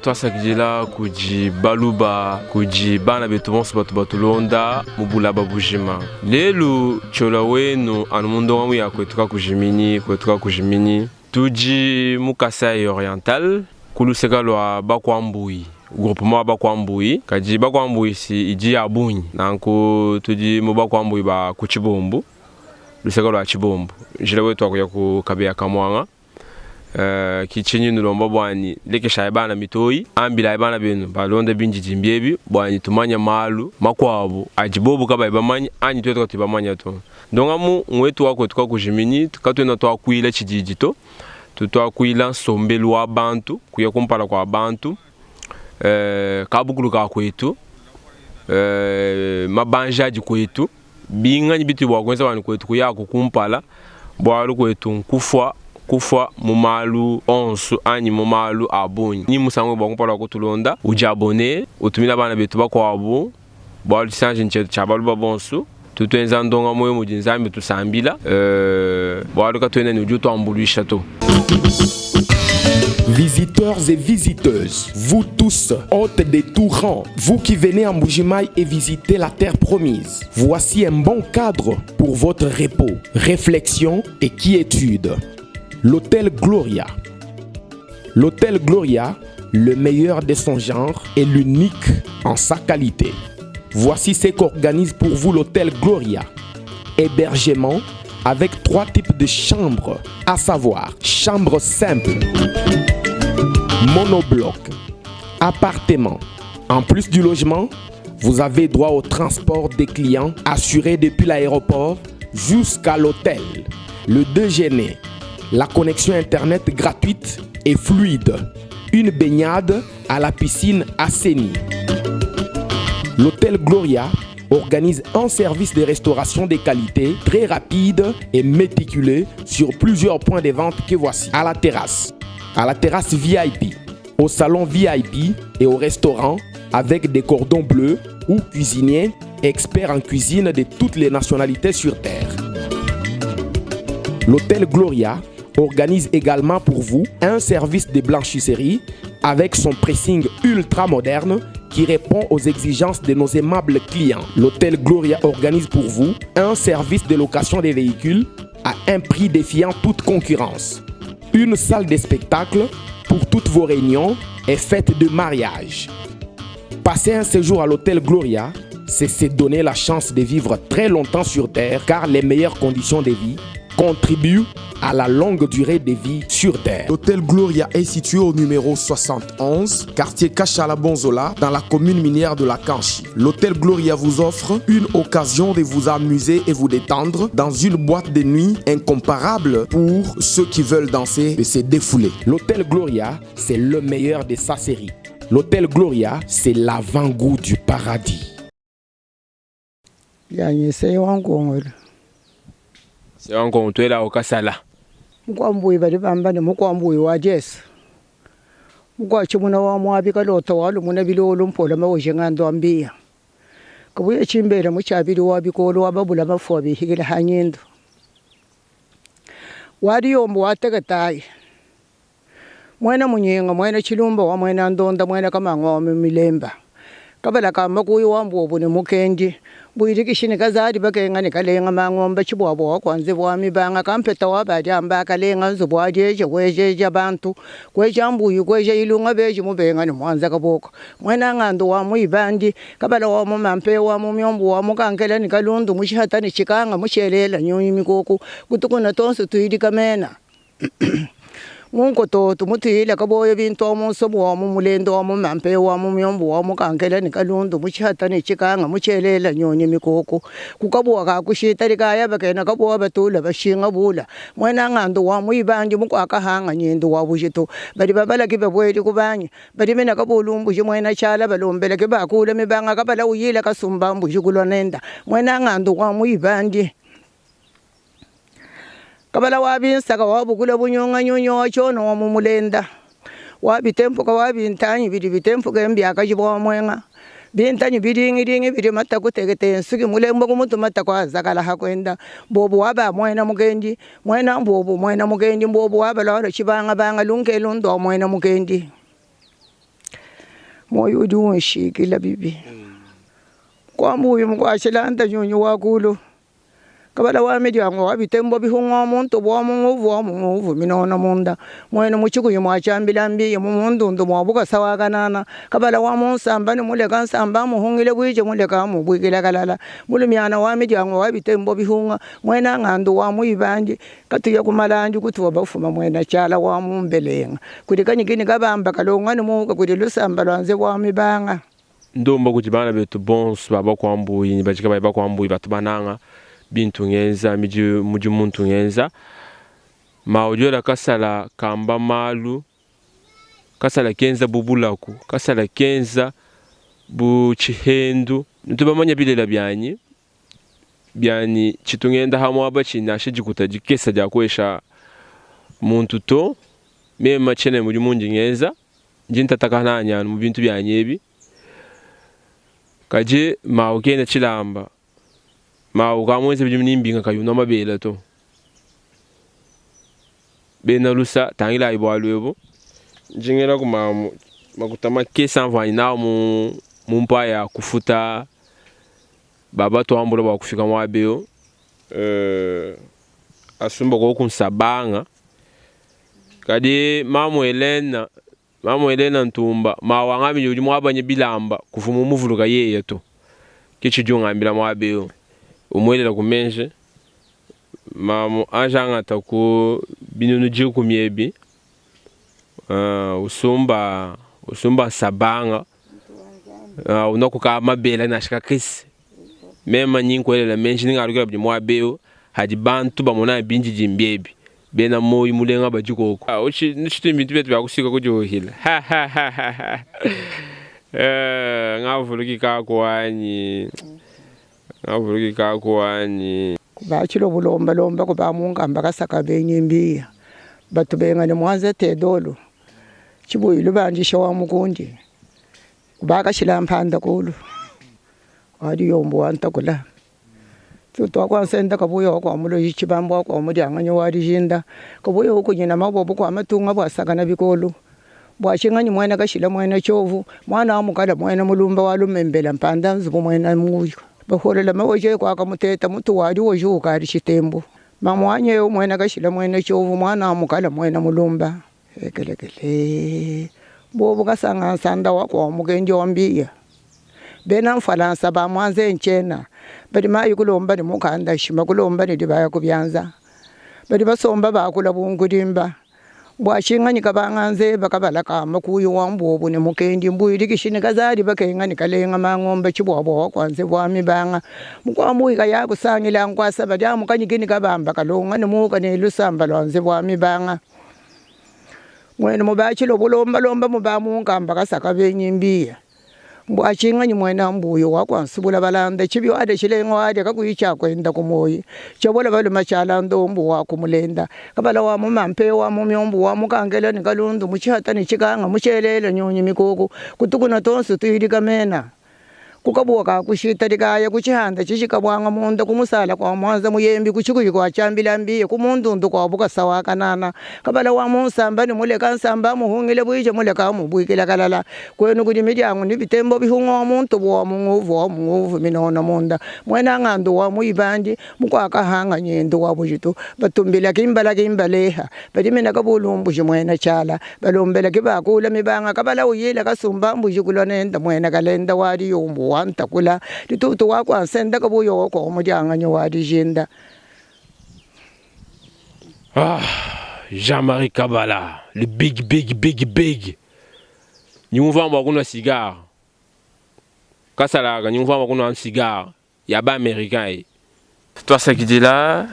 twasakidila kuji baluba kuji bana betu bonso batu batulonda mubula babujima lelu chola wenu anu mundo wamu ya kwetuka kujimini tuji mukasai oriental kuluseka lwa Bakwa Mbuyi groupement Bakwa Mbuyi kaji Bakwa Mbuyi si iji abunyi nanku tuji mu Bakwa Mbuyi ba kuchibombu luseka lwa chibombu jile wetu akuya kukabia kamwanga kichenyi nulomba bwani lekeshayi bana mitoyi ambila bana benu balonda binji jimbiebi bwani tumanya malu makwabu ajibobu kaba bamanyi anyi twetu katibamanya to ndongamu ngwetu wako tukakujimini tukatwena twakwila chijijito tutwakwila sombelu wa bantu kuya kumpala kwa bantu kabukulu ka kwetu mabanjaji kwetu binganyi bitu bwakwenza bani kwetu kuya kukumpala bwalu kwetu kufa mumalu onsu anyi mumalu abunyi ni musangwe bwakumpala kutulonda ujabone utumila bana betu bakwabu bwalu sanje nchetu chabalu babonsu tutwenza ndonga moyo mujinzambi tusambila bwalu katwena ni ujuto ambulisha to. Visiteurs et visiteuses, vous tous, hôtes des tout rangs, vous qui venez en Mbuyi et visiter la terre promise, voici un bon cadre pour votre repos, réflexion et quiétude. L'hôtel Gloria. L'hôtel Gloria, le meilleur de son genre et l'unique en sa qualité. Voici ce qu'organise pour vous l'hôtel Gloria. Hébergement avec 3 types de chambres, à savoir chambre simple, monobloc, appartement. En plus du logement, vous avez droit au transport des clients assuré depuis l'aéroport jusqu'à l'hôtel. Le déjeuner, la connexion internet gratuite et fluide, une baignade à la piscine assainie. L'hôtel Gloria organise un service de restauration de qualité très rapide et méticuleux sur plusieurs points de vente que voici. À la terrasse VIP, au salon VIP et au restaurant avec des cordons bleus ou cuisiniers experts en cuisine de toutes les nationalités sur terre. L'hôtel Gloria organise également pour vous un service de blanchisserie avec son pressing ultra moderne qui répond aux exigences de nos aimables clients. L'hôtel Gloria organise pour vous un service de location des véhicules à un prix défiant toute concurrence. Une salle de spectacle pour toutes vos réunions et fêtes de mariage. Passer un séjour à l'hôtel Gloria, c'est se donner la chance de vivre très longtemps sur Terre car les meilleures conditions de vie contribuent à la longue durée de vie sur Terre. L'hôtel Gloria est situé au numéro 71, quartier Kachala-Bonzola, dans la commune minière de la Kanchi. L'hôtel Gloria vous offre une occasion de vous amuser et vous détendre dans une boîte de nuit incomparable pour ceux qui veulent danser et se défouler. L'hôtel Gloria, c'est le meilleur de sa série. L'hôtel Gloria, c'est l'avant-goût du paradis. C'est encore tu es là au Kasala. Mbuyi bali bambane Mbuyi wa Jess. Chimuna wa mwabi Kalota wa lumuna bilolo mpola mawoje ngando ambia. Kabuye chimbera muchabiri wa bikolo wa babula mafobi higila hanyindo. Wadi yombo watagatai. Mwena munyenga mwena chilumba wa mwena ndonda mwena kama ngome milemba. Kabala kama kuyo wa mbobo ne mukendi. Buyirikishini kazadi bakengane kalenga mangomba chibwabo kwanze bwami banga kampeta wabadi amba kalenga zubwaje weje abantu kweja Mbuyi kweje ilunga beje mubengane Muanza kaboko mwena ngando wa muibandi kabala wa mumampe wa mumyombo wa mukankela ni kalundu mushihatani chikanga mushelela nyonyi mikoko kutukuna tonse tuidi kamena Munko to tumutile kaboye bintu omusobo wa mulendo wa mumampe wa mumyombo wa mukankela ni kalundu muchihata ni chikanga muchelela nyonyi mikoko kukabuwa kakushita likaya bakena kabuwa batula bashinga bula mwena ngando wa muibandi mukwaka hanga nyendo wa bujito bali babala kibe bweli kubanye bali mena kabulumbu mwena chala balombele kiba kula mibanga kabala uyila kasumba mbuji kulonenda mwena ngando wa muibandi kabala wabi saka wabu kula bunyonga nyonyo chono wa mumulenda wabi tempo ka wabi ntanyi bidi bitempo ka mbya ka jibo mwenga bintanyi bidi ngiringi bidi mata kutegete suki mulembo kumutu mata kwa zakala hakwenda bobu waba mwena mugendi mwena bobu mwena mugendi bobu waba la chibanga banga lunke lundo mwena mugendi MOYI udiunshikila bibi kwa Mbuyi mkwashilanda nyunyu wakulu kabala wamidyango wabitembo bihunga omuntu bwomunguvu minona munda mwene muchikuyu mwachambila mbiye mumundu mwabuka sawaganana kabala wamusamba ni muleka nsamba muhungile bwije muleka mubwigila kalala mulumyana wamidyango wabitembo bihunga mwene angandu wamuyibanje katuya kumalanje kuti wabafuma mwene chala wamumbelenga kuti kanyigini kabamba kalonga ni muka kuti lusamba lwanze wamibanga ndomba kuti bana betu bons baba kwa Mbuyi ni bachika baba kwa Mbuyi batu bananga bintu ngenza muji muntu ngenza maudiola kasala kamba malu kasala kenza bubulaku kasala kenza bu chihendu ntubamanya bilela byani chitungenda hamwe abachina shijikuta jikesa jakwesha muntu to mema chene muji munji ngenza njinta takananya mu bintu byanyebi kaje maukenda chilamba ukamweze bijimnimbinga kayuna mabela to Bena lusa tangila ibwalwebo njingera kuma makutama kesa mvani na mumpa ya kufuta baba to ambula ba kufika mwabeo asumba ko kunsabanga kadi mamo Elena ntumba mawangami joji mwabanye bilamba kufuma muvuluka yeye to kichijonga ambila mwabeo umwelela kumenje mamo ajanga taku binunu jiku miebi usumba sabanga unakuka mabela na shika kisi mema nyinkwele menji ningarukira bji mwabeo haji bantu bamona binji jimbiebi Bena MOYI mulenga bajikoko uchi nichitu bintu betu byakusika kujohila ngavuluki kakwani bachilo bulomba kuba mungamba kasaka benyimbiya batu bengane Muanza tedolo chibuyi lubanjisha wa mukundi kubaka shilampanda kulu wadi yombo antakula tuto kwa senda kabuyo kwa mulo yichibambo kwa mudyanganya wadi jinda kabuyo kunyina mabobo kwa matunga bwasakana bikolo bwashinganya mwena kashila mwena chovu mwana amukala mwena mulumba walumembela mpanda nzubo mwena muyo baholela mawoje kwa kamuteta mutu wadi wojuka ari chitembo mamwanye yo mwena kashila mwena chovu mwana amukala mwena mulumba ekelekele bobo kasanga sanda wako mugenje wambiya Bena mfalansa ba Muanza enchena badi mayi kulomba ni mukanda shima kulomba ni dibaya kubyanza badi basomba bakula bungudimba bwashinganya kabanganze bakabalaka makuyu wambobo ni mukendi Mbuyi dikishini kazadi bakengani kalenga mangombe chibwabo kwanze bwami banga mukwamuyi kayakusangila nkwasa badi amukanyigini kabamba kalonga ni muka ni lusamba lwanze bwami banga mwene mubachilo bulomba mubamu ngamba kasaka benyimbiya bwashinganya mwena Mbuyi wakwansubula balanda chibyo ade chilengo ade kakuyicha kwenda ku MOYI chobola bali machala ndombu wa kumulenda kabala wa mumampe wa mumyombu wa mukangela ni kalundu muchihata ni chikanga muchelele nyonyi mikoko kutukuna tonse tuyidika mena kukabuka kushita dikaya kuchihanda chichikabwanga munda kumusala kwa Muanza muyembi kuchikuyi kwa chambila mbiye kumundu ndu kwa buka sawaka nana kabala wa musamba ni muleka nsamba muhungile bwije muleka mubwikila kalala kwenu kudi midyango ni bitembo bihunga omuntu bwa munguvu minona munda mwena ngandu wa muyibandi mukwaka hanga nyendo wa bujitu batumbila kimbaleha badi mina kabulumbu mwena chala balombela kibakula mibanga kabala uyila kasumba mbuji kulonenda mwena kalenda wadi yombo wantakula litutu wako ansenda kabuyo wako omudyanganyo wadi jinda Jean-Marie Kabala le big nyumva mbakuna cigar kasalaga nyumva mbakuna cigar yaba américain toi ça qui dit là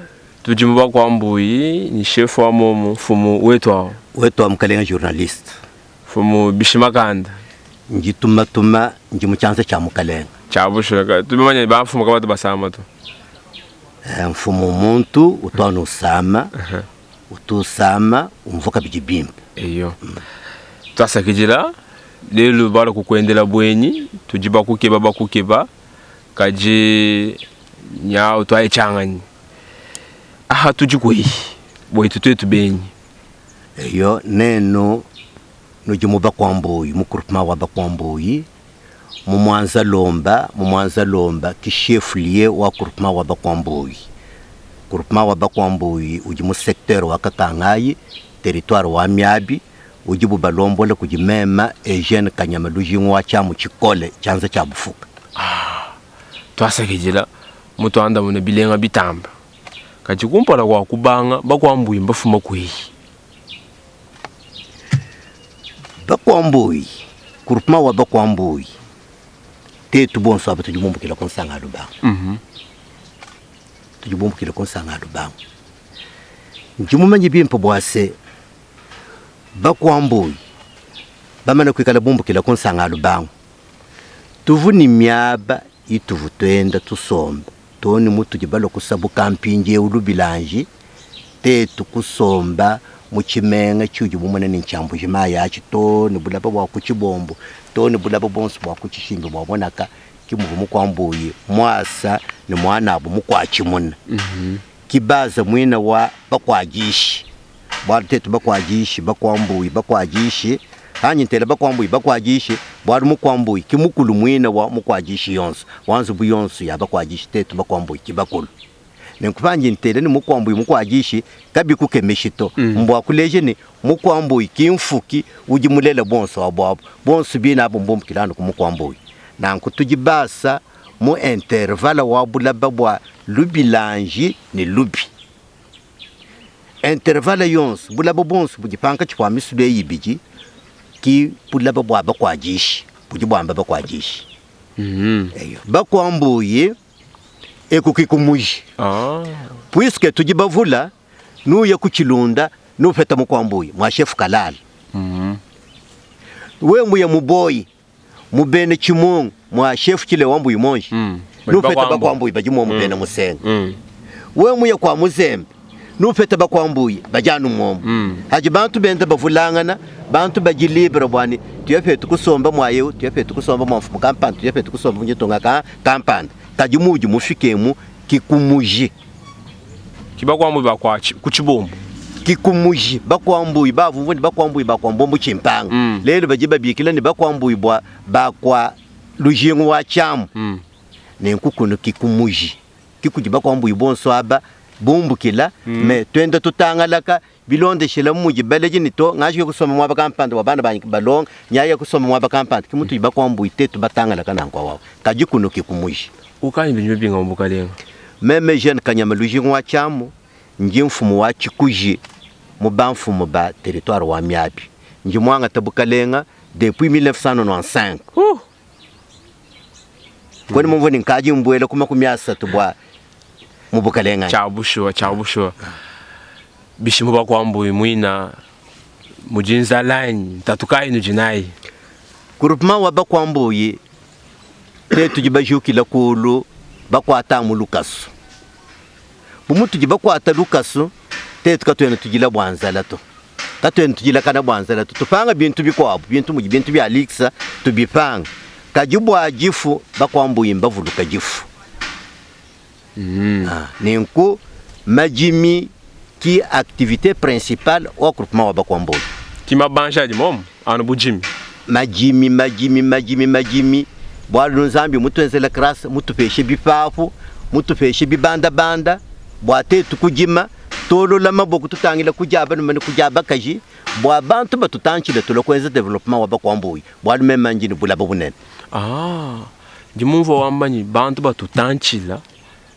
tujimba kwa Mbuyi ni chef wa MFUMU wetu mkalenga journaliste fumu bishimakanda njituma njimuchanza cha mukalenga chabushaka tumanya ba mfumu kabatu basama to mfumu muntu utwana usama utusama umvuka bijibimba iyo twasa kijila lelo bala kukwendela bwenyi tujiba kukeba kaje nya utwaye changani tujikuyi boy tutetu benyi iyo neno nuji Bakwa Mbuyi mu groupement wa Bakwa Mbuyi mu Muanza Lomba ki chef lié wa groupement wa Bakwa Mbuyi. Groupement wa Bakwa Mbuyi uji mu secteur wa Kakangayi territoire wa Miabi uji bubalombola kujimema Eugene Kanyama lujingwa cha mu chikole chanza cha bufuka. Twasakijila mutu anda mune bilenga bitamba kati kumpala kwa kubanga Bakwa Mbuyi mbafuma kuyi Bakwa Mbuyi groupement wa Bakwa Mbuyi te tubonso aba tujibumbukila konsanga lubanga tujibumbukila konsanga lubanga njimumanyi bimpo bwase Bakwa Mbuyi bamana kwikala bumbukila konsanga lubanga tuvuni myaba ituvu twenda tusomba toni mutu jibalo kusabu kampinje ulubilanji te tukusomba muchimenga chuju bumana ni nchambu jima yachi toni bulaba bwa kuchibombo toni bulaba bonso bwa kuchishimbe bwabonaka kimuvu Bakwa Mbuyi mwasa ni mwana abu mukwachimuna kibaza mwina wa bakwajishi bwari tetu bakwajishi Bakwa Mbuyi bakwajishi hanyintela Bakwa Mbuyi bakwajishi bwari Bakwa Mbuyi kimukulu mwina wa mukwajishi yonso wanzu buyonso ya bakwajishi tetu Bakwa Mbuyi kibakulu nenkuvanje ntele ni Bakwa Mbuyi mukwajishi kabi kukemeshito mbwa kuleje ni Bakwa Mbuyi kimfuki ujimulela bonso wabwabo bonso bina abo mbombukilano ku Bakwa Mbuyi nanku tujibasa mu intervala wabulaba bwa lubilanji ni lubi intervala yonso bulaba bonso bujipanka chipwa misule yibiji ki bulaba bwa bakwajishi bujibwamba bakwajishi eyo Bakwa Mbuyi ekukikumuji puisque tujibavula nuye kuchilunda nufeta Bakwa Mbuyi mwa chef kalala we muye muboyi mubene chimungu mwa chef chile wa Mbuyi monji nufeta Bakwa Mbuyi bajimo mubene musenga we muye kwa muzembe nufeta Bakwa Mbuyi bajanu momo haji bantu benda bavulangana bantu bajilibra bwani tuyafeta kusomba mwaye tuyafeta kusomba mwafu kampani tuyafeta kusomba munyitonga kampani tajumuji mufikemu kikumuji Bakwa Mbuyi bakwa kuchibombo kikumuji Bakwa Mbuyi bavuvuni Bakwa Mbuyi bakwa mbombo chimpanga lelo bajiba bikila ni Bakwa Mbuyi bwa bakwa lujingu wa chamu nenkukuno kikumuji kikuji Bakwa Mbuyi bonso aba bumbukila me twenda tutangalaka bilonde shela muji baleji nito ngaje kusoma mwa bakampande wabana balong nyaya kusoma mwa bakampande kimutu Bakwa Mbuyi tetu batangalaka nankwa wao kajikuno kikumuji ukani binyo binga mbukalenga meme jeune Kanyama lujingu wa chamu njimfumu wa chikuji mubamfumu ba territoire wa Miabi njimwanga tabukalenga depuis 1995 kwani mumvoni nkaji mbwele kuma kumyasa tubwa mubukalenga chabushwa bishimu Bakwa Mbuyi mwina mujinza line tatukai nujinai groupement wa Bakwa Mbuyi tetu jibajukila kulu bakwata mu Lukasu bumutu jibakwata Lukasu tetu katwena tujila bwanzala to katwena tujila kana bwanzala to tupanga bintu bikwabo bintu bya Alexa tubipanga kajibwa jifu Bakwa Mbuyi mbavuluka jifu ninku majimi ki activité principale au groupement wa Bakwa Mbuyi kimabanja di mom anu bujimi majimi bwali nzambi mutwenzela krasa mutupeshe bipafu mutupeshe bibanda bwate tukujima tolola maboku tutangila kujaba numani kujaba kaji bwa bantu batutanchile tulokwenza development wa Bakwa Mbuyi bwali memanjini bulaba bunene ndimumva wambanyi bantu batutanchila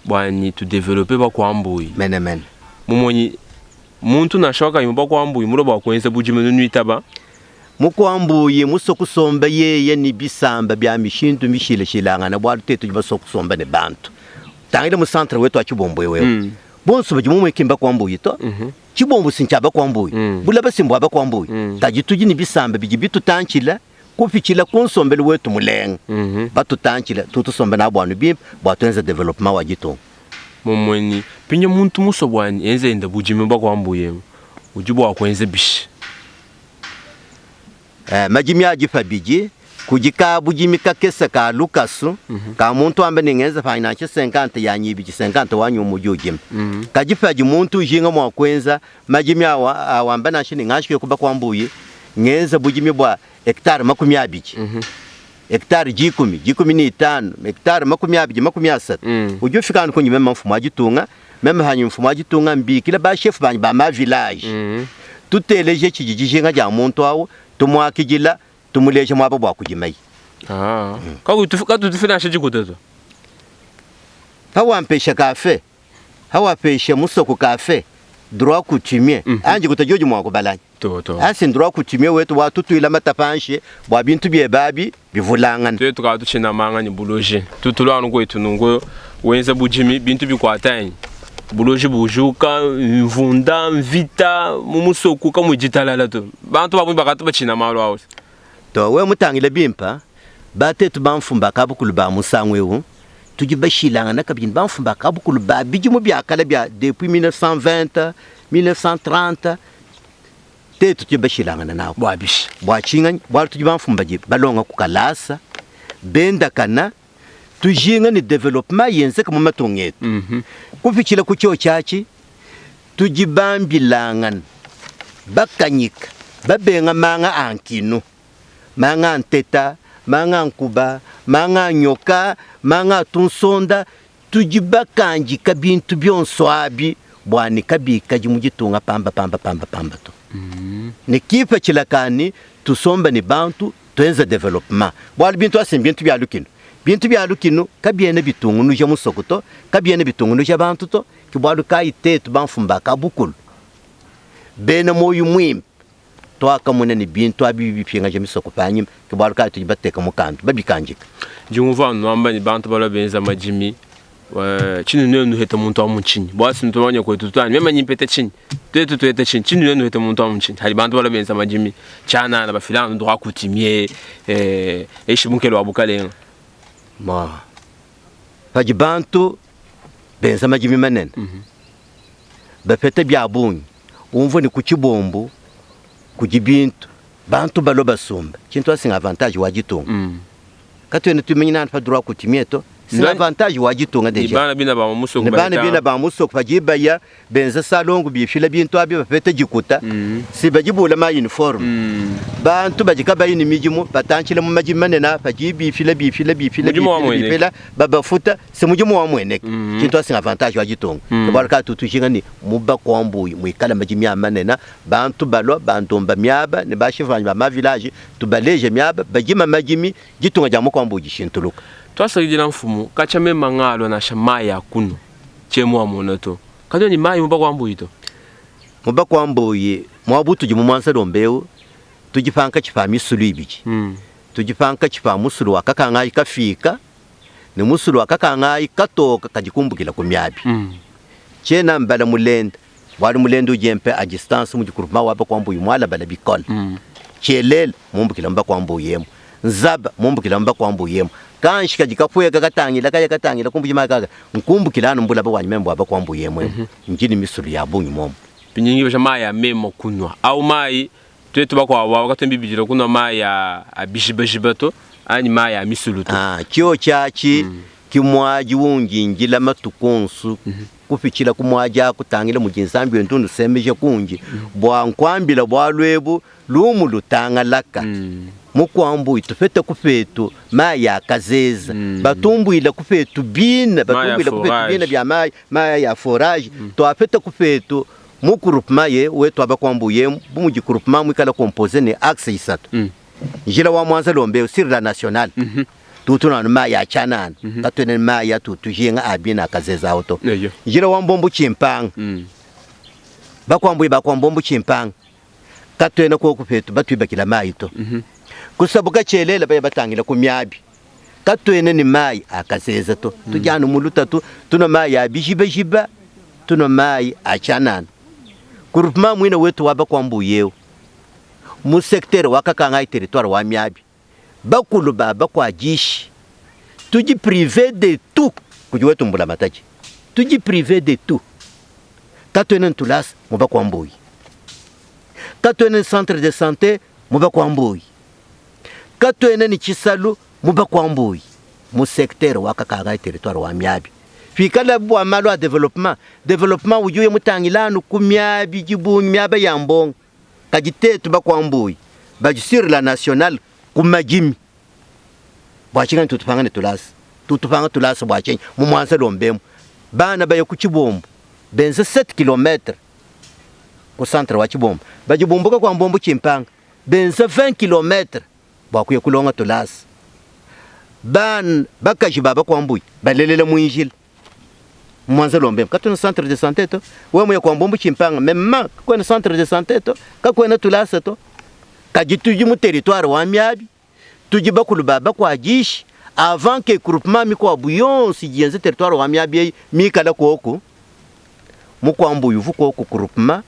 bwani tu developer Bakwa Mbuyi mene mumonyi muntu nashoka yimba Bakwa Mbuyi mulo bakwenza bujima nuitaba Bakwa Mbuyi musokusomba yeye ni bisamba bya mishindu mishileshilangana bwali tetu jibasokusomba ne bantu tangile mu centre wetu achibombo yewe bonso bajimume kimba Bakwa Mbuyi to chibombo sincha Bakwa Mbuyi bulaba simbo Bakwa Mbuyi tajituji ni bisamba bijibitu tanchila kufichila konsombele wetu mulenga batutanchila tutusomba na bwanu bimpa bwatwenza development wa jito momweni pinye muntu musobwani enze enda bujima Bakwa Mbuyi ujibwa kwenze bishi majimi ajifa biji kujika bujimi kakesa ka Lukasu ka muntu ambe ningenza financial 50 yanyibiji 50 wanyu mujujim kajifa ji muntu jinga mwa kwenza majimi awamba na shini ngashike kuba Bakwa Mbuyi ngenza bujimi bwa hektare 20 hektare 15 hektare 20 ujufika nko nyime mfumo ajitunga meme hanyu mfumo ajitunga mbikila ba chef banyi ba ma village tuteleje kijiji nga ja muntu awo tumwakijila tumuleje mwabo bwa kujimai Kako tufinansha jikuteto hawampesha kafe hawapesha musoko kafe droit coutumier anje kutajoji mwako balanya asi droit coutumier wetu watu tuila matapanshe bwa bintu bye babi bivulangana tetu ka tuchina manga ni buloje tutulano kwetu nungo wenza bujimi bintu bikwatanye buloje bujuka mvunda mvita mumusoko kamujitala to bantu babwe bakatu bachina malo awo to we mutangile bimpa batetu bamfumba kabukulu ba musangwewu tujibashilanga nakabyin bamfumba kabukulu ba bijumu byakala bya depuis 1920 1930 tetu tujibashilanga nawo bwabishi bwachinga bwali tujibamfumba je balonga kukalasa benda kana tujinga ni development yenze kama matongetu kufikira ku cyo cyaci tujibambilanga bakanyika babenga manga ankino manga anteta manga nkuba manga nyoka manga tunsonda tujibakanji kabintu byonswabi bwani kabika jimugitunga pamba to ne kifa chilakani tusomba ni bantu twenza development bwali bintu asimbintu byalukino kabyene bitungu nuje musokoto kabyene bitungu nuje bantu to kibwalu kaitetu banfumba kabukulu bena moyi mwim twaka munene bintu abibi pinga je misoko panyim kibwalu ka tujibateka mukantu babikanjika jumuva nwamba ni bantu balabenza majimi chini nenu heta muntu amunchinyi bwasi ntubanye ko tutani mema nyimpete chinyi tetu tuete chinyi chini nenu heta muntu amunchinyi hari bantu balabenza majimi chana na bafilano droit coutumier eshibukelo wabukalenga ma pajibantu benza majimi manene bafete byabunyi umvo ni kuchibombo kujibintu bantu baloba somba kintu asinga avantage wajitunga katwene tumenyina pa droit coutumier to sina avantage wajitunga deja bana bina ba musoko pajibaya benza salongo bifila bintu abi bafete jikuta si bajibula ma uniform bantu bajikaba yini mijimu batanchile mu majimane na pajibi bifila babafuta se mujimu wa mwene kintu asinga avantage wajitunga baraka tutujinga ni muba kwambuyi mwikala majimi amanena bantu balwa bantomba myaba ne bashivanye ba ma village tubaleje myaba bajima majimi jitunga jamu kwambuyi shintuluka twasagidira mfumu kachame mangalo na shamaya kuno chemu amonato kadoni mai muba kwambuyi mwabutu jimu Muanza lombeu tujipanka chifami sulibiki tujipanka chifamu sulu wakakangai kafika ne musulu wakakangai katoka kajikumbukila kumyabi chena mbala mulenda wali mulenda ujempe a distance mujikuruma waba kwambuyi mwala bala bikola chelele mumbukila mba kwambuyi yemu nzaba mumbukila mba kwambuyi yemu kanshika jikapuye katangila kumbujima kaka nkumbukila mbula ba wanyembo aba kwambuyi yemu njini misulu ya bunyi momo pinyingi basha maya memo kunwa au mai twetu bakwa wakatembibijira kunwa maya abishibajibato ani maya misuluto kyo chachi kimwaji wunjingila matukonsu kufikira kumwaja kutangila mujinsambi ntundu semeje kunji bwa nkwambila bwa lwebu lumu lutanga laka mukwambuyi tufete kufetu maya kazeza batumbuila kufetu bina bya maya ya forage twafete kufetu mugroupement ye wetu abakwambuye bumuji groupement mwikala composé ne axe isatu njila wa Muanza lombeu sur la nationale tutuna na maya chanana katwene maya tutujinga abina kazeza auto njila wa mbombo chimpang bakwambombo chimpang katwene ko kufetu batwibakila mayito kusabuka chelela baye batangila kumyabi katwene ni mayi akazeza to tujana mulutatu tuna maya bijiba tuna mayi achanana kurupma mwina wetu waba kwambuye mu secteur wakakanga territoire wa myabi bakulu baba kwa jishi tuji privé de tout kujiwetu mbula mataji tuji privé de tout katwene ntulas muba kwambuye katwene centre de santé muba kwambuye katwene ni chisalu muba kwambuye mu secteur wakakanga territoire wa myabi fikala bwa malo a development ujuye mutangilano kumyabi jibu myaba yambong kajitetu bakwambuyi sur la nationale kumajimi bwachinga tutupangane tulasa bwachinga Muanza Lomba bana baye ku Chibombo benza 7 km ku centre wa Chibombo bajibomboka kwa Mbombo Chimpanga benza 20 km bwakuye kulonga tulasa ban bakaji baba kwa Mbuyi balelele muinjil Muanza Lomba katuna centre de santé to wewe kwa Mbombo Chimpanga même kwa centre de santé to kakwena tulasa to kajituji mu territoire wa Miabi tuji bakulu baba kwa jishi avant que groupement mi kwa buyon si jienze territoire wa Miabi mi kala koko mu kwa Mbuyi vuko ku groupement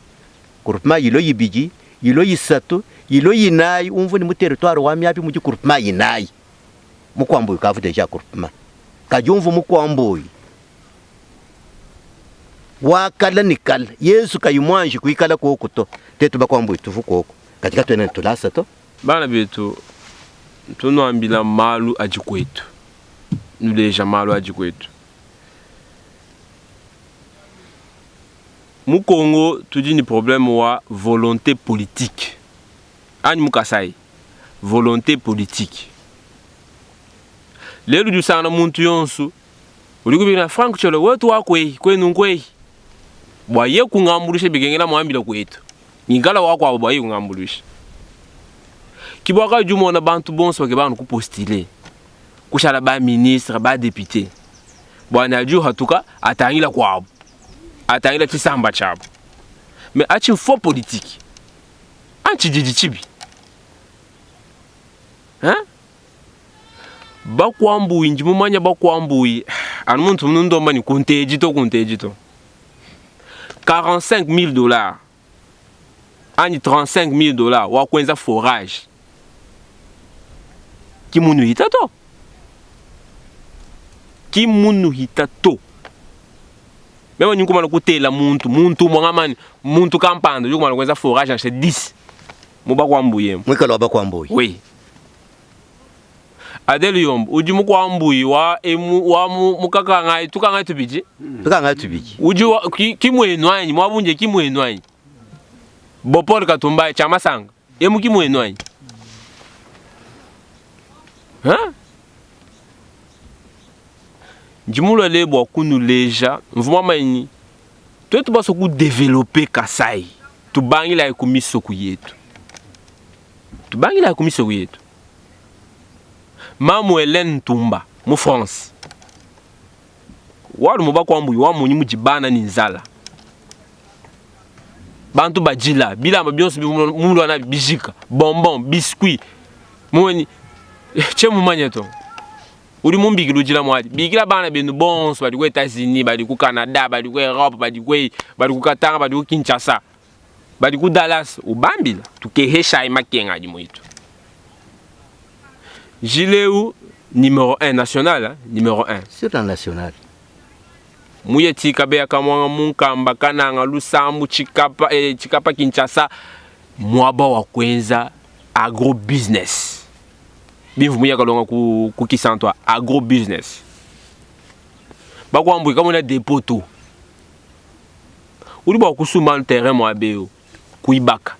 yilo yibiji yilo yisato yilo yinayi umvuni mu territoire wa Miabi mu groupement yinayi mu kwa Mbuyi kavu deja groupement kajumvu mu kwa Mbuyi wakala nikala Yesu kayimwanji kuikala koko to tetu bakwa Mbuyi tuvuko katika tuene tulasa to bana betu tunoambila malu ajikwetu nuleja malu ajikwetu mu Congo tudi ni problème wa volonté politique ani mukasai volonté politique lelu du sana muntu yonsu ulikubina FRANCK cholo wetu wakwe kwenu nkwe bwaye kungambulisha bigengela mwambila kwetu ngala wako abo bwaye kungambulisha kibwaka jumo na bantu bonso ke banu ku postuler kushala ba ministre ba député bwana ju hatuka atangila kwabo atangila tisamba chabo mais achi faux politique anchi jijichibi hein Bakwa Mbuyi njimumanya Bakwa Mbuyi anu muntu mnundomba ni kuntejito $45,000 ani $35,000 wa kwenza forage kimunu hitato mema nyukuma kutela muntu mwangamani muntu kampando yukuma kwenza forage ache 10 mu Bakwa Mbuyi mwikalo Bakwa Mbuyi oui Adeli yombo uji mu kwa Mbuyi wa mukaka ngai tukanga tubiji uji kimwenwanyi mwabunje kimwenwanyi bopol katumba cha masanga emu kimwenwanyi ha jimulo lebo kunu leja mvuma manyi twetu baso ku développer Kasai tubangila kumisoko yetu Mamu Hélène Tumba mu France walu mu Bakwa Mbuyi wa munyi mujibana ni nzala bantu bajila bila mabionso mundu ana bijika bonbon biscuit mweni chemu manyeto uri mumbigi lujila mwadi bigila bana benu bonso badi ku États-Unis badi ku Canada badi ku Europe badi ku Katanga badi ku Kinshasa badi ku Dallas ubambila tukehesha imakenga jimoito Gileu numéro 1 national hein? Numéro 1 sur la nationale Muyeti kabeya kamwanga munkamba kananga lusambu chikapa Kinshasa mwaba wa kwenza agro business bivu muya kalonga ku kisantwa agro business Bakwa Mbuyi kamona depoto uli ba kusuma terrain mo abeo kuibaka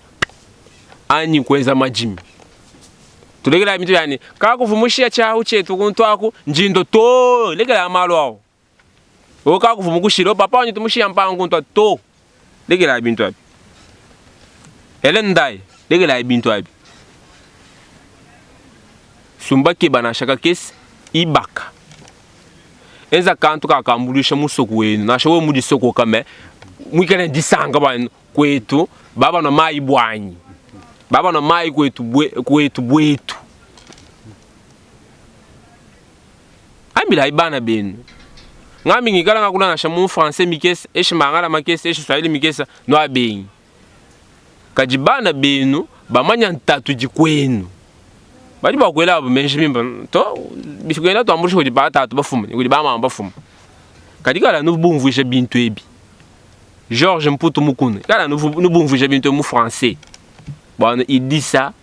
ani kwenza majimi tulegela mitu yani kako vumushia chahu chetu kuntwaku njindo to legela malo awo o kako vumukushiro papa wanyu tumushia mpango ntwa to legela bintu abi elendai legela bintu abi sumbaki bana shaka kesi ibaka enza kantu kakambulisha musoko wenu na shawe mudi soko kame mwikene disanga bana kwetu baba na mai bwanyi baba na mai kwetu bwetu ambila ibana benu ngami ngikala ngakula na shamu français mikesa eshimangala makesa eshiswahili mikesa no abengi kajibana benu bamanya ntatu jikwenu bali bakwela abo menjimimba to bishkwena to ambushi kuti batatu bafuma kuti bama bafuma kadikala no bumvuisha bintu ebi Georges Mputu Mukune kala no bumvuisha bintu mu français. Bon, il dit ça,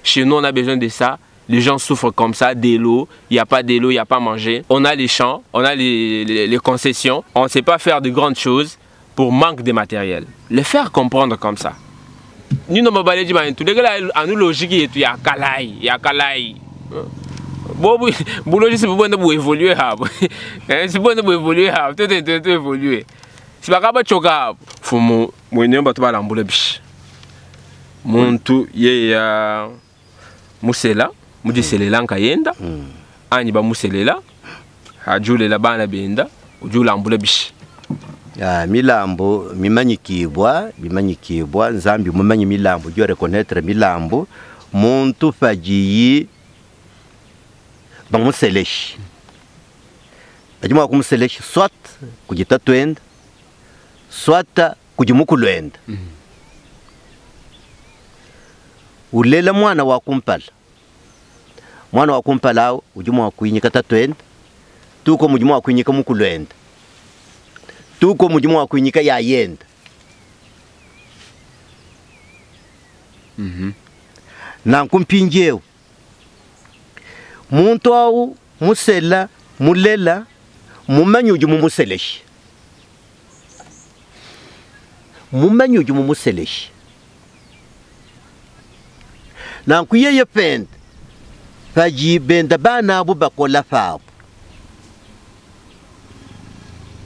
chez nous on a besoin de ça, les gens souffrent comme ça, de l'eau, il n'y a pas d'eau, il n'y a pas à manger. On a les champs, on a les concessions, on ne sait pas faire de grandes choses pour manque de matériel. Le faire comprendre comme ça. nino mabaleji ba tulekela anu logique yetu ya kalai bobu buloji si bonde bu évoluer hapo si bonde bu évoluer hapo tout évoluer si bakaba choka fumu mwenye mba tubala mbule bishi muntu ye ya musela mujiselela nkayenda anyi ba muselela hajulela bana benda ujula mbule bishi milambo mimanyikibwa nzambi mumanyi milambo jo reconnaître milambo muntu fajiyi bamuseleshi bajima kumuseleshi soit kujitatwenda soit kujimukulwenda ulela mwana wa kumpala ujuma wa kuinyika tatwenda tuko mujuma wa kuinyika mukulwenda tuko mujuma wa kuinyika ya yenda na nkumpinjeo muntu au musela mulela mumanyi ujumu museleshi na nkuyeye penda faji benda bana abo bakola fabo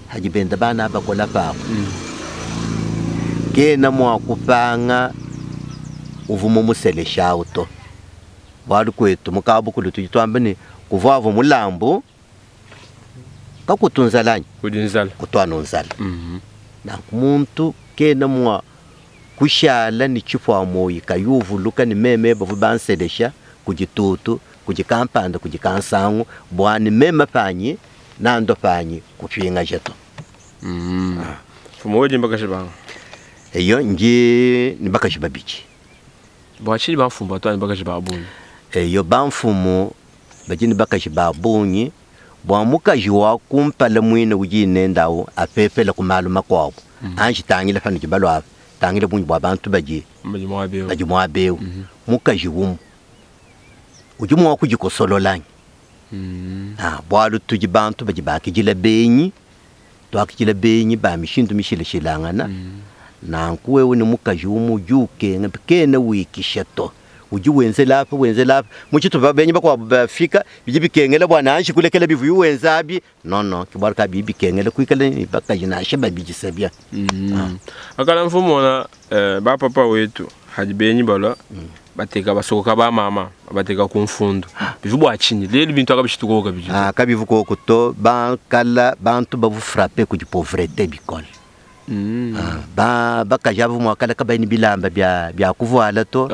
hajibenda bana bakola fabo kena mwa kupanga uvumo muselesha auto bali kwetu mukabu kulutu jitwambani kuvavo mulambo kakutunzalanya kutwanonzala na muntu kena mwa kushala ni chifwa moyi kayuvuluka ni meme bavu banselesha kujitutu kujikampanda kujikansangu bwani mema fanyi nando fanyi kupinga jeto fumoje mbakashibanga eyo nje ni bakashibabichi bwachili bamfumba twani bakashibabunyi eyo bamfumu bajini bakashibabunyi bwamukaji wa kumpala mwine ujinendawo apepela kumaluma kwabo anji tangile fani kibalwa tangile bunyi bwa bantu baji mwabeu mukaji wumu ujumu wa kujikosololanya bwalu tuji bantu baji bakijila benyi twakijila benyi ba mishindu mishileshilangana na nkuwewe ni mukaji wumu juke ngapikene wikishato uju wenze lafa muchitu babenyi bakwa bafika bijibikengela bwana anshi kulekela bivu wenzabi no kibaraka bibikengela kuikala ni bakaji na sheba bijisabia akala mfumo na ba papa wetu hajibenyi bala bateka basoka ba mama bateka kumfundo bivu bwachini leli bintu akabishituko kabiji kabivu ko kuto bankala bantu bavu frapper ku pauvreté bikole bakajavu mwakala kabaini bilamba bya kuvuala to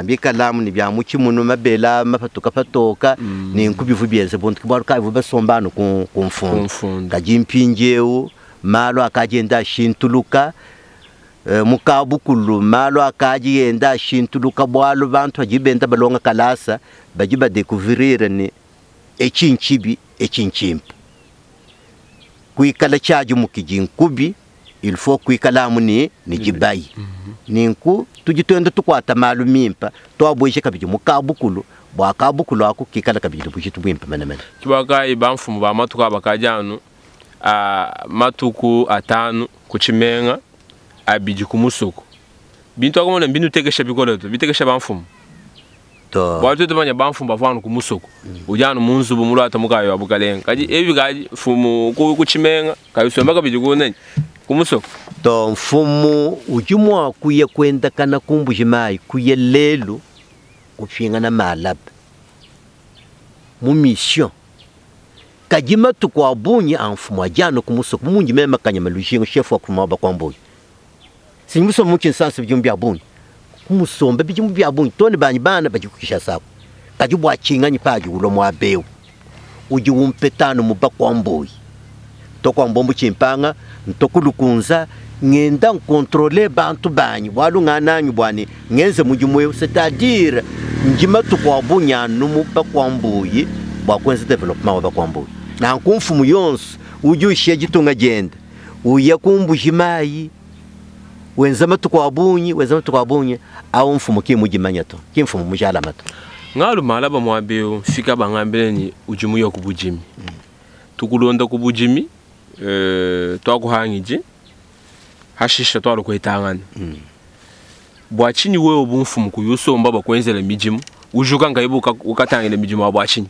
bikalamu ni bya muchimuno mabela mapatoka ni nkubivu byenze bontu kibaruka ivu basombano kumfundo kajimpinjeu malo akagenda shintuluka mukabukulu malo akagenda shintuluka bwalo bantu ajibenda balonga kalasa bajiba découvrir ni echinchimpu kuikala chaji mukijinkubi il faut kuikalamu ni jibai ninku tujitwenda tukwata malu mimpa twabweshe kabiji mukabukulu bwakabukulu ako kikala kabiji bujitu bwimpa manamana kibaka ibamfumu ba matuka bakajanu matuku atanu kuchimenga abiji kumusoko bintu akomona bintu tekesha bikola to bitekesha bamfumu to bwatu tumanya bamfumu bavanu kumusoko ujanu munzubu mulata mukayo abukalenga kaji ebi kaji fumu kuchimenga kayusomba kabiji kunenye kumusoko to mfumu ujumwa kuye kwenda kana kumbujimai kuye lelu kufinga na malaba mu mission kajima tukwa bunyi amfumu ajano kumusoko munji mema kanyama lushingo chef wa kumaba kwa mboyi sinyimuso mukin sanse bijumbi bya bunyi kumusomba bijumbi bya bunyi tone banyi bana bajikukisha sako kajibwa chinganyi paji ulo mwabeu uji umpetano mubakwa mboyi tokwa mbombo chimpanga ntokulukunza ngenda nkontrole bantu banyi walu ngananyu bwani ngenze mujumwe c'est-à-dire njima tukwa bunyanu mubakwa mboyi bwakwenza development wabakwa mboyi na nkumfumu yonso uju shejitunga jenda uya kumbujimayi wenza matukwa bunyi au mfumu kimujimanya to kimfumu mujala mato ngalu malaba mwabeo fika bangambele ni ujumu yo kubujimi tukulonda kubujimi twakuhangije hashisha twalo kwetangana bwachini wewe obumfumu kuyusomba bakwenzela mijimu ujuka ngaibuka ukatangile mijimu wa bwachini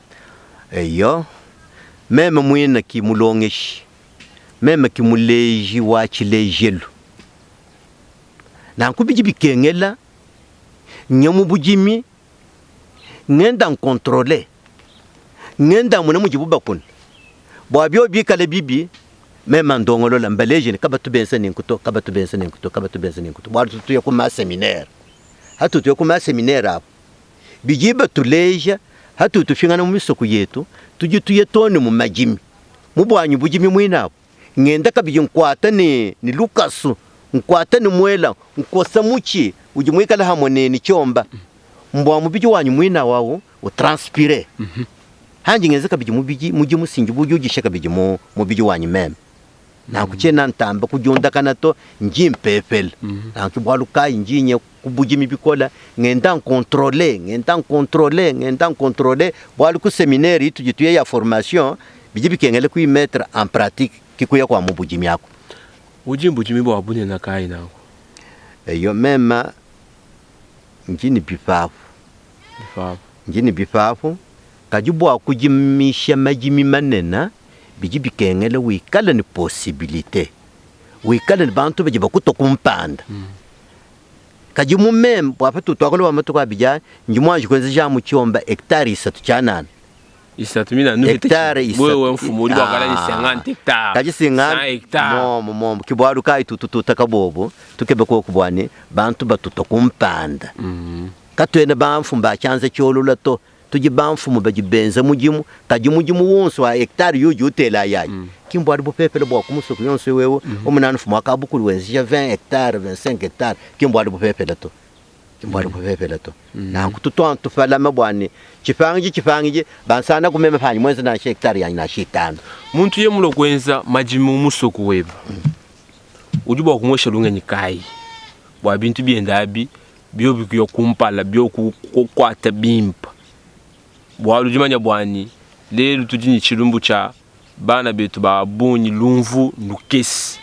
eyo meme mwina ki mulongeshi meme ki muleji wa chilejelu na nkubiji bikengela nyamu bujimi ngenda nkontrole ngenda muna mujibu bakun bwabyo bikale bibi meme ndongolo la mbaleje kabatu bensa ninkuto kabatu bensa ninkuto bwatu tuya kuma seminaire hatu tuya kuma seminaire apo bijiba tuleja hatu tufingana mu misoko yetu tuye toni mu majimi mubwanyu bujimi mwinapo ngenda kabije nkwata ni Lukasu nkwata ni mwela nkosa muchi ujimwikala hamone ni chomba mbwa mubiji wanyu mwina wawo utranspire hanji ngeze kabije mubiji muji musingi bujugisha kabije mubiji wanyu meme na kuchena ntamba kujunda kanato njimpepel na kibwaluka njinye kubujimi bikola ngenda contrôler bwalu ku séminaire tujituye ya formation biji bikengele ku mettre en pratique kikuya kwa mubujimi yako ujimbu bwa abune na kai nako eyo mema njini bifafu kajibwa kujimisha majimi manena biji bikengele wikala ni possibilité wikala ni bantu beje bakuto kumpanda kajimu mem bwapa tutwakolo wa matuko abija njimwaje kwenze ja mu cyomba hectare 3 cyanana isatumina no hectare wewe mfumu uri bakala ni 50 hectare kaji 50 mo kibwaru kai tutakabobo tukebe ko kubwane bantu batuto kumpanda katwene bamfumba cyanze cyolula to tuji bamfumu bajibenza mujimu kaji mujimu wonso wa hectare yoju utela yayi kimbwari bo pepele bo kumusuku yonso wewe omunana fumu akabukuru wenzija 20 hectare 25 hectare kimbwari bo pepele to na kututo antufala mabwani chifangi bansana kumema phanyi mwenza na hectare yani na shitano muntu ye mulo kwenza majimu musuku weba ujuba kumwesha lunga nyikai bwa bintu biendabi byo bikuyo kumpala byo kukwata bimpa bwalu jumanya bwani lelu tujini chilumbu cha bana betu babunyi lumvu nukesi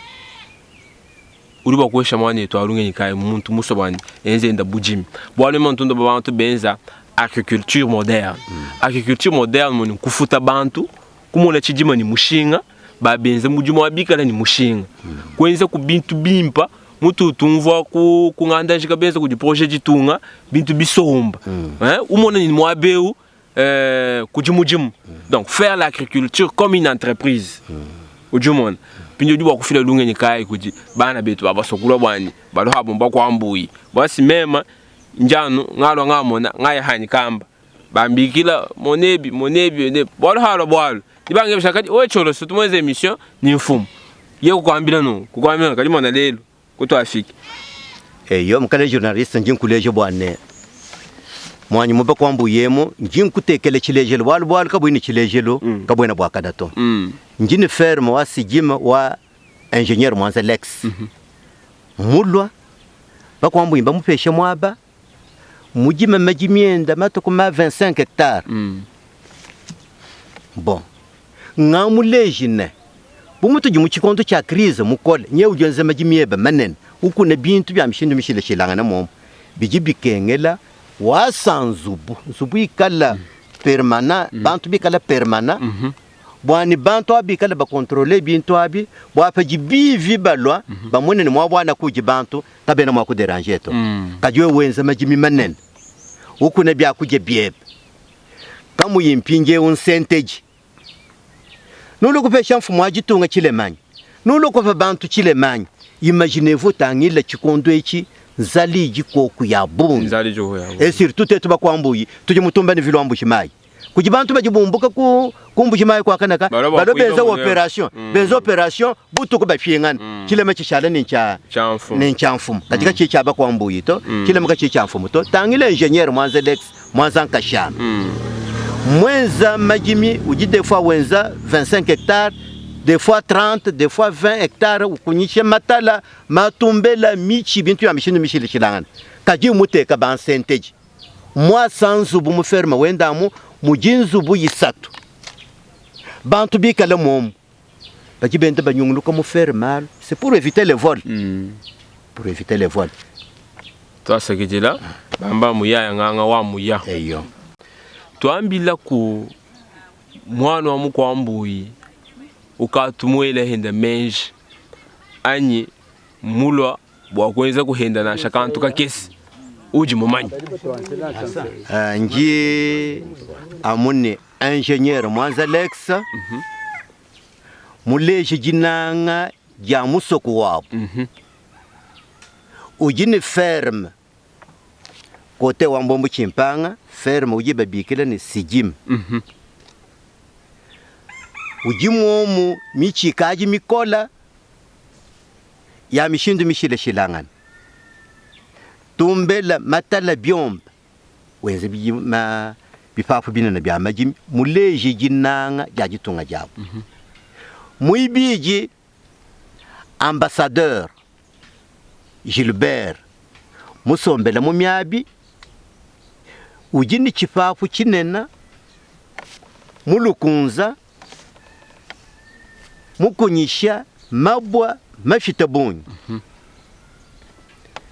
uri bakwesha mwana yetu alunga nyikai muntu muso bwani enze enda bujimi bwalu mantundo babantu benza agriculture moderne moni kufuta bantu kumona chijima ni mushinga babenze mujuma wabikala ni mushinga kwenza ku bintu bimpa mutu tumva ku nganda jikabenza ku projet jitunga bintu bisomba umona ni mwabeu kujimujimu donc faire l'agriculture comme une entreprise ujumona pinyo jubwa kufila lunga nyikai kuji bana betu babasokula bwani balo habomba kwa Mbuyi basi mema njano ngalo ngamona ngaya hani kamba bambikila monebi balo halo bwalo nibange bishakati ocholo sutumweze emission ni mfumu ye kukwambila kali mona lelo kuto afiki yo mkale journaliste njinkuleje bwane mwanyi muba kwa Mbuyemo njinkutekele chilejelo bwalo kabwini chilejelo kabwena bwakadato njini ferme wa sijima wa ingénieur Muanza Lex mulwa bakwa Mbuyi bamupesha mwaba mujima majimienda matoko ma 25 hectares bon ngamulejine bumutu jimu chikondo cha crise mukole nye ujenze majimieba manene uku na bintu bya mshindu mishile shilangana mom bijibikengela wasanzubu ikala permanent bantu bikala permanent bwani bantu abikala ba contrôler bintu abi bwafa jibivi balwa bamwene ni mwabwana kuji bantu tabena mwa kuderange to kajwe wenza majimi manene uku na bya kuje biebe kamu yimpinge un percentage nulo kupesha mfumu ajitunga chilemanyi nulo kwa bantu chilemanyi imaginez-vous tangila chikondo echi nzali jikoku ya bungu nzali joho ya et surtout tetu bakwa Mbuyi tuje mutumba ni vilombu chimayi kujibantu bajibumbuka kumbu chimayi kwa kanaka bado benza operation butu kubafyengana chilema chishale nincha mfumu katika chicha bakwa Mbuyi to chilema chicha mfumu to tangila ingénieur Muanza Lex Muanza nkashana mwenza majimi ujide fois wenza 25 hectares des fois 30 des fois 20 hectares ukunyishe matala matumbela michi bintu ya mishinu mishile chilangana kaji muteka ba percentage moi sans bu mu ferme wendamu mujinzu bu yisatu bantu bikala mom bajibende banyunguluka mu ferme c'est pour éviter les vols Twasakijila bamba muya nganga wa muya. Eyo. Twambila ku mwana wa mukwa Mbuyi ukatumwele henda menji anyi mulwa bwakwenza kuhenda na shakantu kakesi uji mumanyi. Nji amune ingénieur Muanza Lex muleje jinanga ya musoko wabo ujini ferme kote wa mbombo chimpanga ferme uji babikila ni sijim ujimuomu michikaji mikola ya mishindu mishile shilangan tumbela matala byomba wenze bipafu binana bya majimi muleje jinanga ya jitunga jabo muibiji ambassadeur Gilbert musombela mu myabi ujini chipafu chinena mulukunza mukunyisha mabwa mafitabunyi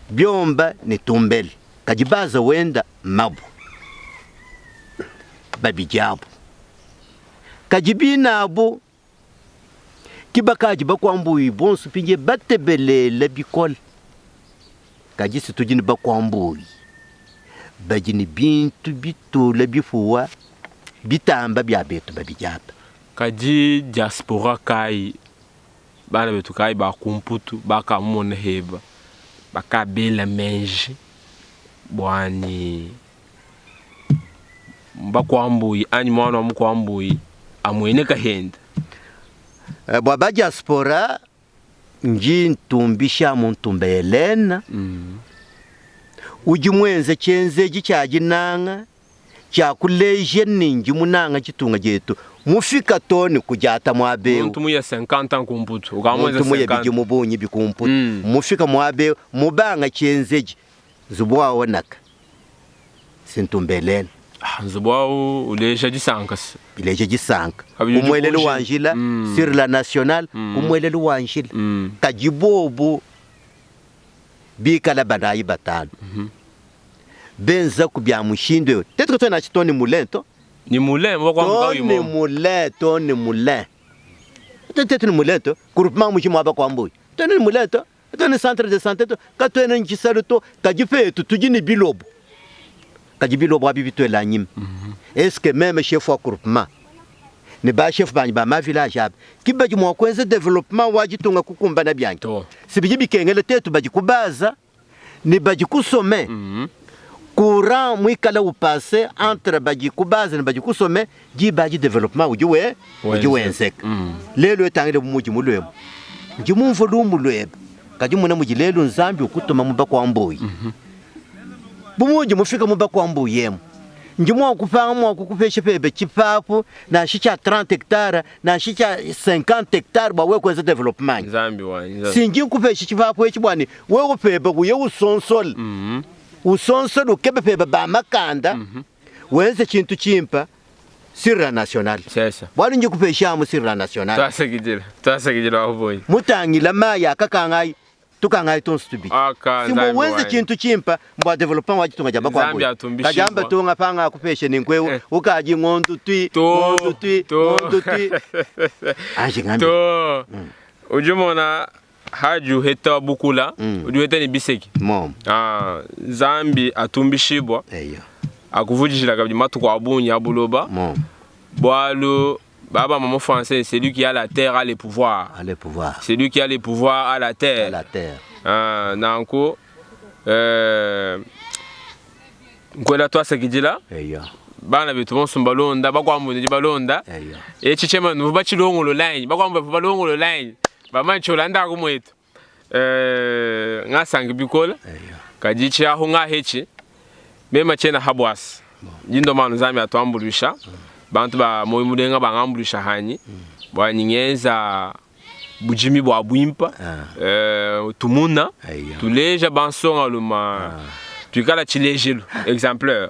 byomba ni tumbele kajibaza wenda mabwa babijabo kajibina abo kibakaji Bakwa Mbuyi bonsu pinje batebelele bikola kajisi tujini Bakwa Mbuyi bajini bintu bitula bifuwa bitamba bya betu babijaba kaji diaspora kai bana betu kai ba kumputu baka mona heba baka bela menji bwani Bakwa Mbuyi ani mwana wa Bakwa Mbuyi amwene kahenda bwa diaspora nji ntumbisha muntumba Helena ujimwenze chenze gichajinanga chakuleje ninji munanga chitunga jetu mufika toni kujata mwabeu muntu muya 50 ans kumputu ukamwenza 50 muntu muya bije mubonyi bikumputu mufika mwabeu mubanga chenzeji zubwa wonaka sintumba Helena nzubwa uleje gisankas bileje gisanka umwelele wanjila sur la nationale umwelele wanjila kajibobu bikala banayi batano benza kubya mushindo tetro tona chitoni mulento ni mulin Bakwa Mbuyi ni muleto ni mulin tetro ni mulento groupement mushimo Bakwa Mbuyi toni mulento toni centre de santé to katwena nchisaluto kajifetu tujini bilobo kajibilobo abibitwela nyim est-ce que même chef wa groupement ne ba chef bani ba ma village ab kibaji mwa kwenza development wajitunga kukumba na byanki sibiji bikengele tetu baji kubaza ni baji kusome courant mwikala upase entre baji kubaza ni baji kusome ji baji development ujiwe nseka lelo etangile bumuji mulwemo njimumvo lumulwebo kaji muna mujilelo nzambi ukutoma mu Bakwa Mbuyi bumuji mufika mu Bakwa Mbuyi yemo njimwa kupanga kukupesha pebe chipapu na shicha 30 hectares na shicha 50 hectares ba we kweza development nzambi wa singi kupesha chipapu echi bwani we upebe kuye usonsol usonsol ukebe pebe ba makanda wenze chintu chimpa sirra national sasa bwani nje kupesha mu sirra national twasakijira aboyi mutangila maya kakangai tukangai tonstubi simbo wenze chintu chimpa mbwa development wajitunga jamba kwa Mbuyi kajamba tunga panga kupeshe ni nkwewe ukaji ngondu tui aje ngambi ujumona haju heta bukula ujuheta ni biseki mom zambi atumbishibwa eyo akuvujishila kabji matu kwa abunya abuloba mom bwalo Baba maman français, c'est lui qui a la terre, a les pouvoirs. C'est lui qui a les pouvoirs à la terre. Nanko, nkwela toi ce qui dit là. Bana betu sombalonda, Bakwa Mbuyi ndi balonda. E chichema nu bachilongo lo line, Bakwa Mbuyi balongo lo line. Ba manchola ndako mwetu. Ngasangi bikola. Kajichi aho ngahechi. Mema chena habwas. Jindo manu zami atwambulisha. Bantu ba moyi mudenga bangambulisha hanyi bwanyengeza bujimi bwa bwimpa tumuna tuleja bansonga luma tukala chilejelu exemplaire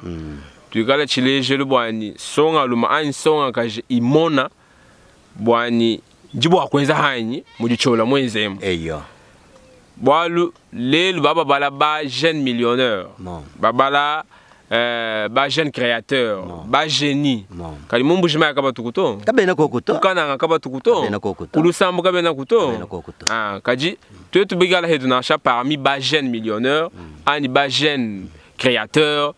tukala chilejelu bwani songa luma ani songa kaje imona bwani jibo akwenza hanyi mujichola mwenzemu boalu lelu baba bala ba jeune millionnaire babala ba jeune créateur ba génie kali mumbu jima yakaba tukuto kabena kokuto kana ngakaba tukuto kulusambu kabena kuto kaji tu bigala hedu na cha parmi ba jeune millionnaire ani ba jeune créateur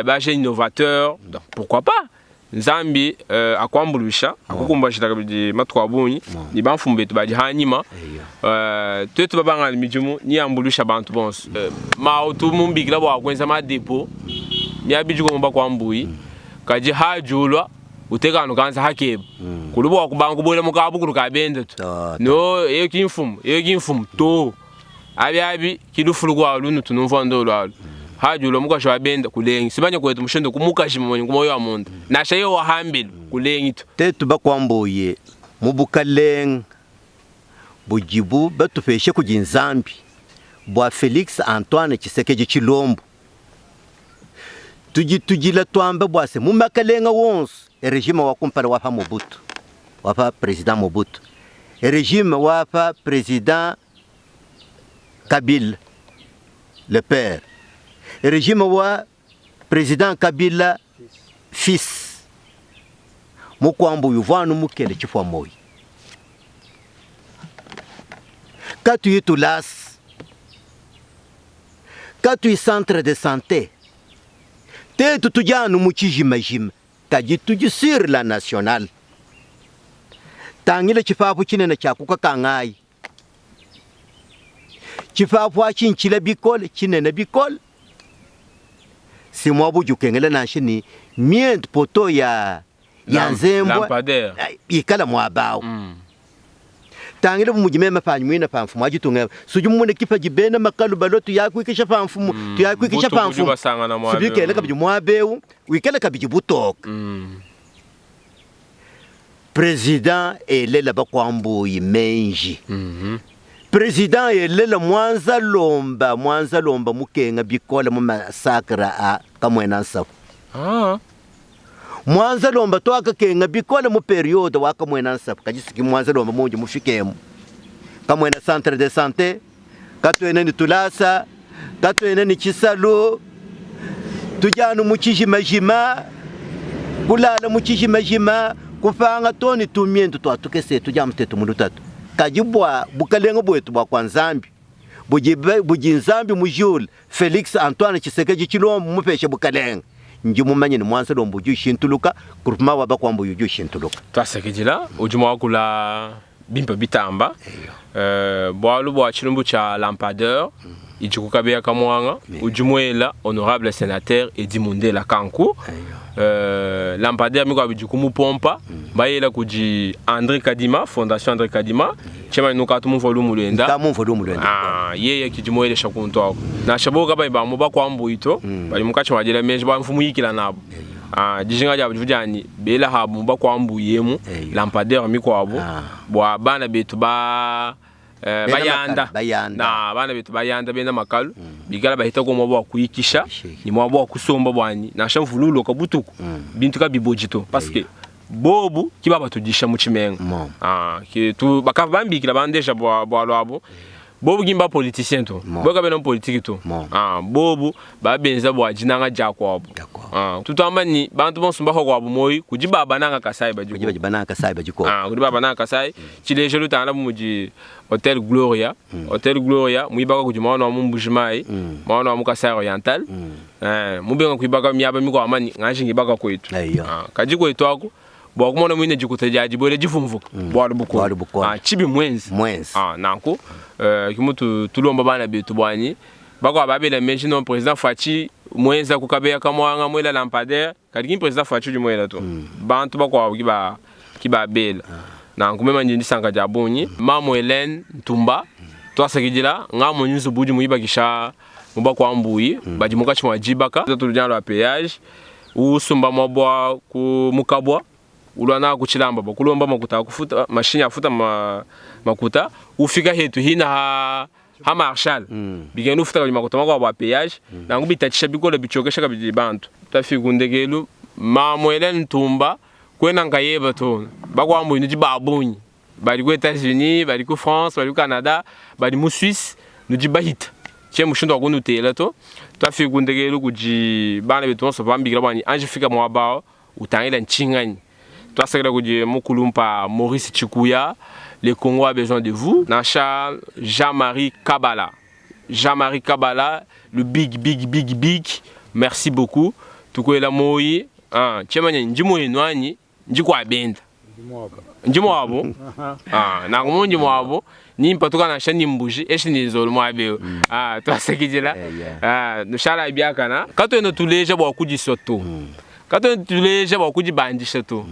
ba jeune innovateur donc pourquoi pas Nzambi akwambulusha akukumbashira kabidi matwabunyi ni bamfumbe tubaji hanyima twetu babanga mijumu ni ambulusha bantu bonse ma utu mumbigila bwa kwenza ma depo ni abijuko mba kwa Mbuyi kaji hajulwa utekano kanza hakebe kulubo akubangu bole mukabu kuruka bende no yekinfum to abi kidufulu kwa lunu tunumvondo lwalo hajulo mukasho abenda kulengi sibanye kwetu mushondo kumukashima mwenye kumoyo wa muntu nashayo wahambile kulengi to tetu bakwa Mbuyi mubukaleng bujibu batufeshe kujinzambi bwa Felix Antoine Tshisekedi Tshilombo tujila twamba bwase mumakalenga wonse regime wa kumpala wa Mobutu wa president Mobutu regime wa president Kabila le père régime wa président Kabila fils mukwambu yuvanu mukele chifwa MOYI katu yitulas katu yi centre de santé tetu tujanu muchijimajima kaji tuji sur la nationale tangile chifafu chinene chakuka kangai chifafu achinchila bikole chinene bikole si moi buju kengela nashini miend poto ya nzembwa ikala mwabao tangile mujime mafanyu mwina pamfu mwajitunga sujumune kipa jibena makalu balotu yakwikisha pamfumu tuyakwikisha pamfumu subikele kabiju mwabeu wikele kabiju butok president elela bakwa Mbuyi menji Président elela Muanza Lomba mukenga bikola mu masakra a kamwena nsafu Muanza Lomba to akakenga bikola mu periode wa kamwena nsafu kajisiki Muanza Lomba munje mufikemu kamwena centre de santé katwene ni tulasa katwene ni chisalo tujanu muchijimajima kulala muchijimajima kufanga toni tumiendo twatukese tujamtetu mulutatu kajibwa bukalenga bwetu bwa kwanzambi bujinzambi mujule Felix Antoine Tshisekedi Tshilombo mupeshe bukalenga njimumanye ni Muanza Lomba ujushintuluka kuruma wa bakwa Mbuyi ujushintuluka twasekejila ujuma wakula bimpa bitamba bwalu bwa chilumbu cha lampadaire ijukukabeya kamwanga ujumwela honorable sénateur Edimundela Kanku lampadaire miko abijukumu pompa bayela kuji André Kadima fondation André Kadima chema nukatu mu volume lenda yeye kijumwele shakunto ako na shaboka ba mu bakwa Mbuyi to bali mukacha wajela meje ba mfumu yikila nabo dijinga jabu vujani bela habu mu bakwa Mbuyi yemu lampadaire miko abo bwa bana betu ba bayanda na bana betu bayanda bena makalu bigala bahita ko mwa kuikisha ni mwa kusomba bwani na shamvululo ka butuku bintu ka bibojito parce que bobu kibaba tujisha mu chimenga ki tu bakavambi kila bandesha bwa lwabo bobu gimba politicien to boka bena politique to bobu babenza bwa jinanga jakwa tutamba ni bantu bonsumba ko kwabo MOYI kujiba bananga kasai bajuko kujiba bananga kasai bajuko kujiba bananga kasai chileje lutana muji Hotel Gloria muibaka kujimana mu Mbujimai maana mu Kasai Oriental mubenga kuibaka myaba miko amani ngashi ngibaka kwetu kaji kwetu ako bwa kumona mwine jikutejaji bole jifumvuka bwa buko chibi mwenzi nanko kimutu tulomba bana betu bwani bako babela mention no president Fachi mwenza kukabeya kamwanga mwela lampadaire kadi president Fachi jumwela to bantu bako kiba bela na kumema njindi sanga jabonyi mamo Hélène Ntumba twasekijila ngamo nyusu buju muiba kisha mubakwa Mbuyi baji mukachi mwajibaka tulujana wa péage usumba mabwa ku mukabwa ulwana kuchilamba bakulomba makuta kufuta mashini afuta makuta ufika hetu hina ha marshal bigenu ufuta kwa makuta wa péage na ngubita chisha bikola bichokesha kabidi bantu tafigundegelu mamo Hélène Ntumba kwena ngayeba to bakwa Mbuyi nji babunyi bali aux États-Unis, bali aux France, bali au Canada, bali aux Suisse, nous dit bahit. Tiens mushin to nous te là to. Toi fait gundege lu kuji bana beton so bambi grabani anje fika mo ba utangela nchingani. Toi c'est kuji mokulumpa Maurice Chikuya, le Congo a besoin de vous. Nacha Jean-Marie Kabala. Jean-Marie Kabala, le big. Merci beaucoup. Tuko la MOYI, tiens manya njimoyi nwani, njikwa benda. Njimo abo. Na kumu njimo abo. Ni mpatoka na shani Mbuyi eshi ni zolo mwabe. Toi c'est qui dit là. Nous chala bien kana. Quand on tuleja ba kuji soto. Quand on tuleja ba kuji bandi soto.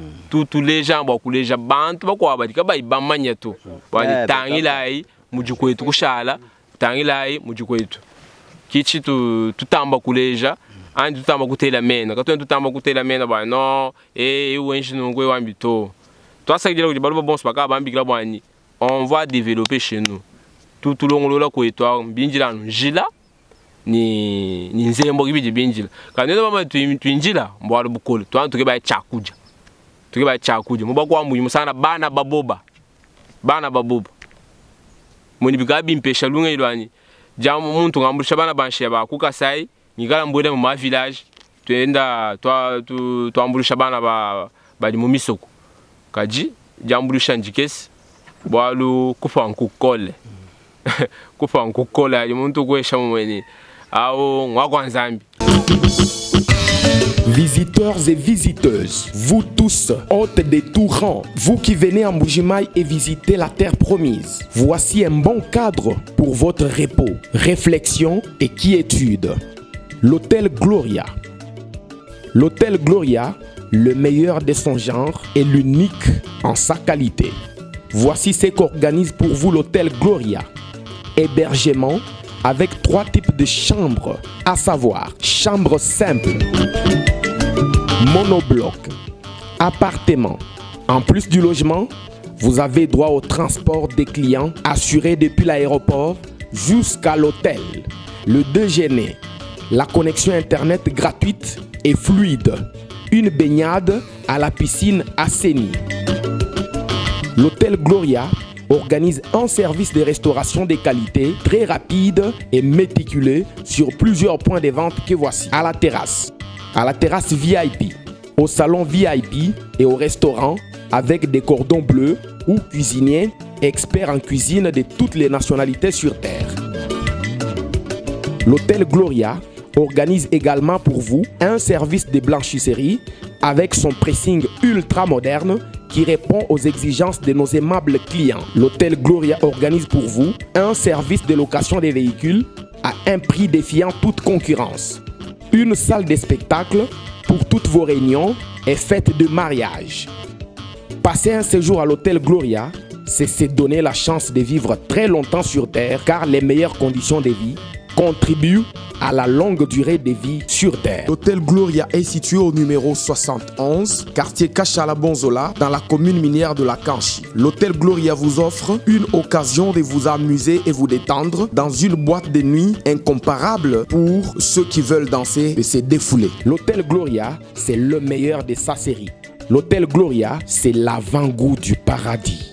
Tuleja ba kuleja bantu ba kwa badika ba ibamanya to. Ba tangilai mujikwetu kushala, tangilai mujikwetu. Kichi tutamba kuleja. Andi tutamba kutela mena. Quand on tutamba kutela mena ba non wenji nungwe wambito. Toi ça dit là ba bon spaka ba mbigla bwani. On va développer chez nous. Tout le monde là KUETU binjila njila ni nzembo kibiji binjila. Quand nous mama twinjila mbwalo bukolo. Toi tuke ba chakuja. Tuke ba chakuja. Mubakwa Mbuyi musana bana baboba. Bana baboba. Moni bigabi mpesha lunga ilwani. Jamu muntu ngambulisha bana banshe ba kukasai. Ngala mbwele mu village. Tuenda tuambulisha bana ba mu misoko. Kaji jambulisha njikesi. Boalu kufa nkukole. Kufa nkukole ali muntu kwesha mweni. Ao ngwa nzambi. Visiteurs et visiteuses, vous tous, hôtes des tout rangs, vous qui venez en Mbuyi et visiter la terre promise, voici un bon cadre pour votre repos, réflexion et quiétude. L'hôtel Gloria. L'hôtel Gloria, le meilleur de son genre et l'unique en sa qualité. Voici ce qu'organise pour vous l'hôtel Gloria. Hébergement avec 3 types de chambres, à savoir chambre simple, monobloc, appartement. En plus du logement, vous avez droit au transport des clients assuré depuis l'aéroport jusqu'à l'hôtel, le déjeuner, la connexion internet gratuite et fluide, une baignade à la piscine assainie. L'hôtel Gloria organise un service de restauration de qualité très rapide et méticuleux sur plusieurs points de vente que voici. À la terrasse VIP, au salon VIP et au restaurant avec des cordons bleus ou cuisiniers experts en cuisine de toutes les nationalités sur terre. L'hôtel Gloria organise également pour vous un service de blanchisserie avec son pressing ultra moderne qui répond aux exigences de nos aimables clients. L'hôtel Gloria organise pour vous un service de location des véhicules à un prix défiant toute concurrence. Une salle de spectacle pour toutes vos réunions et fêtes de mariage. Passer un séjour à l'hôtel Gloria, c'est se donner la chance de vivre très longtemps sur Terre car les meilleures conditions de vie contribuent à la longue durée de vie sur Terre. L'hôtel Gloria est situé au numéro 71, quartier Kachala-Bonzola, dans la commune minière de la Kanchi. L'hôtel Gloria vous offre une occasion de vous amuser et vous détendre dans une boîte de nuit incomparable pour ceux qui veulent danser et se défouler. L'hôtel Gloria, c'est le meilleur de sa série. L'hôtel Gloria, c'est l'avant-goût du paradis.